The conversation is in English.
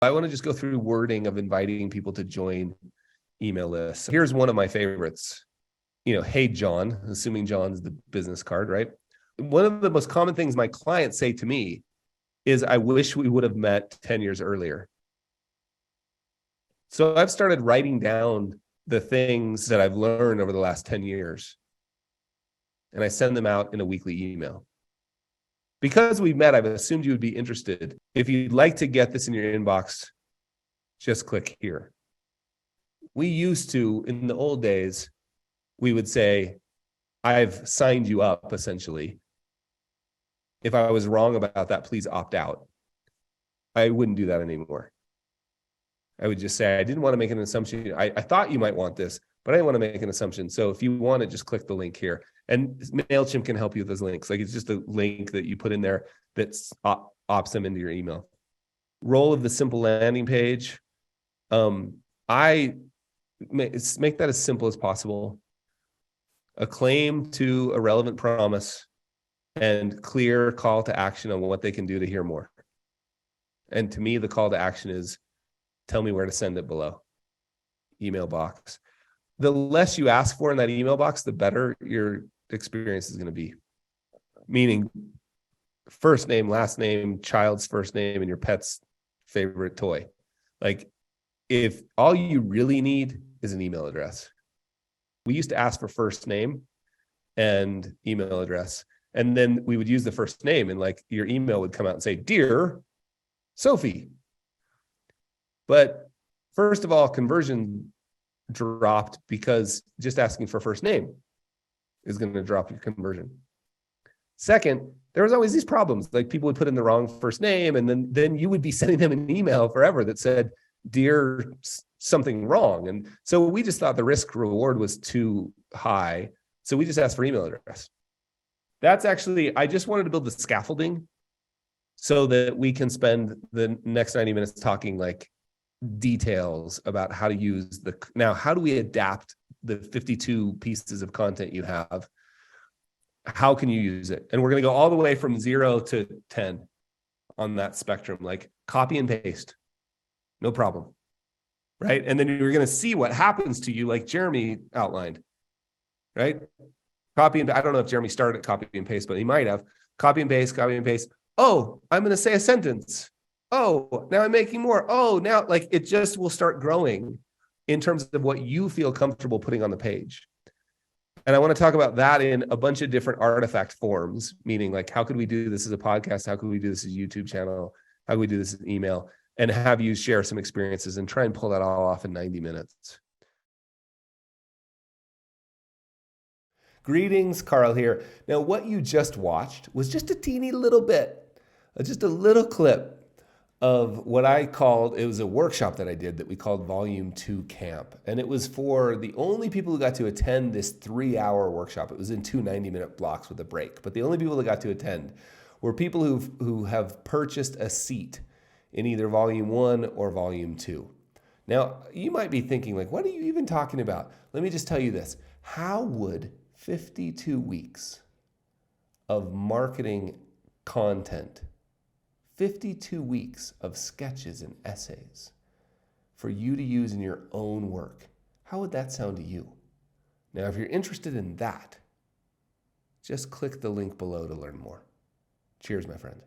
I want to just go through wording of inviting people to join email lists. Here's one of my favorites. Hey, John, assuming John's the business card, right? One of the most common things my clients say to me is, I wish we would have met 10 years earlier. So I've started writing down the things that I've learned over the last 10 years, and I send them out in a weekly email. Because we met, I've assumed you would be interested. If you'd like to get this in your inbox, just click here. We used to, in the old days, we would say, I've signed you up, essentially. If I was wrong about that, please opt out. I wouldn't do that anymore. I would just say, I didn't want to make an assumption. I thought you might want this, but I didn't want to make an assumption. So if you want to, just click the link here. And MailChimp can help you with those links. Like, it's just a link that you put in there that opts them into your email. Role of the simple landing page. I make that as simple as possible. A claim to a relevant promise and clear call to action on what they can do to hear more. And to me, the call to action is, tell me where to send it below. Email box. The less you ask for in that email box, the better your experience is going to be. Meaning, first name, last name, child's first name, and your pet's favorite toy. Like, if all you really need is an email address. We used to ask for first name and email address. And then we would use the first name, and like your email would come out and say, Dear Sophie. But first of all, conversion dropped because just asking for first name is going to drop your conversion. Second, there was always these problems. Like, people would put in the wrong first name, and then you would be sending them an email forever that said, Dear something wrong. And so we just thought the risk reward was too high. So we just asked for email address. That's actually, I just wanted to build the scaffolding so that we can spend the next 90 minutes talking like details about how to use now, how do we adapt the 52 pieces of content you have? How can you use it? And we're going to go all the way from 0 to 10 on that spectrum, like copy and paste, no problem, right? And then you're going to see what happens to you, like Jeremy outlined, right? Copy and I don't know if Jeremy started at copy and paste, but he might have. Copy and paste, copy and paste. Oh, I'm going to say a sentence. Oh, now I'm making more. Oh, now, like, it just will start growing in terms of what you feel comfortable putting on the page. And I want to talk about that in a bunch of different artifact forms, meaning like, how could we do this as a podcast? How could we do this as a YouTube channel? How could we do this as email? And have you share some experiences and try and pull that all off in 90 minutes. Greetings, Carl here. Now, what you just watched was just a teeny little bit, just a little clip of what I called, it was a workshop that I did that we called Volume 2 Camp. And it was for the only people who got to attend this 3-hour workshop. It was in 2 90-minute blocks with a break. But the only people that got to attend were people who have purchased a seat in either Volume 1 or Volume 2. Now, you might be thinking, like, what are you even talking about? Let me just tell you this. How would 52 weeks of marketing content, 52 weeks of sketches and essays for you to use in your own work, how would that sound to you? Now, if you're interested in that, just click the link below to learn more. Cheers, my friend.